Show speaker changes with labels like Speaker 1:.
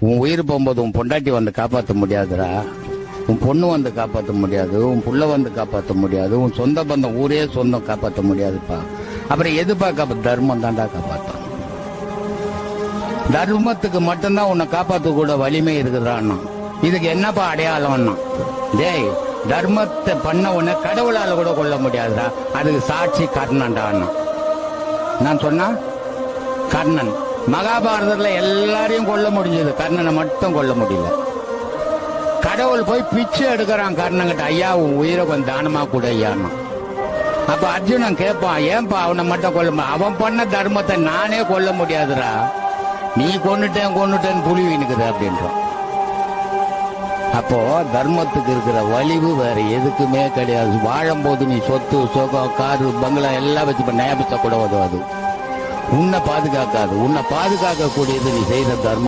Speaker 1: உன் உயிர் போகும்போது உன் பொண்டாட்டி வந்து காப்பாற்ற முடியாதுடா. உன் பொண்ணு வந்து காப்பாற்ற முடியாது, உன் புள்ள வந்து காப்பாற்ற முடியாது, உன் சொந்த பந்தம் ஊரே சொந்தம் காப்பாற்ற முடியாதுப்பா. அப்புறம் எதுப்பா தர்மம் தாண்டா காப்பாற்றும். தர்மத்துக்கு மட்டும்தான் உன்னை காப்பாற்ற கூட வலிமை இருக்குதான்னா. இதுக்கு என்னப்பா அடையாளம்னா, டேய் தர்மத்தை பண்ண உன்னை கடவுளால கூட கொல்ல முடியாதுடா. அதுக்கு சாட்சி கர்ணன்டான்னா. நான் சொன்னா கர்ணன் மகாபாரதத்துல எல்லாரையும் கொல்ல முடிஞ்சது, கர்ணனை மட்டும் கொல்ல முடியல. கடவுள் போய் பிச்சை எடுக்கிறான் கர்ணங்கிட்ட, ஐயா உன் உயிரை கொஞ்சம் தானமா கூட ஐயான்னு. அப்ப அர்ஜுனன் கேட்பான், ஏன்பா அவனை மட்டும் கொல்ல, அவன் பண்ண தர்மத்தை நானே கொல்ல முடியாதுடா, நீ கொன்னுட்டேன்னு புலிவினுக்குது அப்படின்றான். அப்போ தர்மத்துக்கு இருக்கிற வலிவு வேற எதுக்குமே கிடையாது. வாழும் போது நீ சொத்து சொகம் காரு பங்களா எல்லாம் வச்சு நேபத்தை கூட உதவாது, உன்னை பாதுகாக்காது. உன்னை பாதுகாக்க கூடியது நீ செய்த தர்மம்.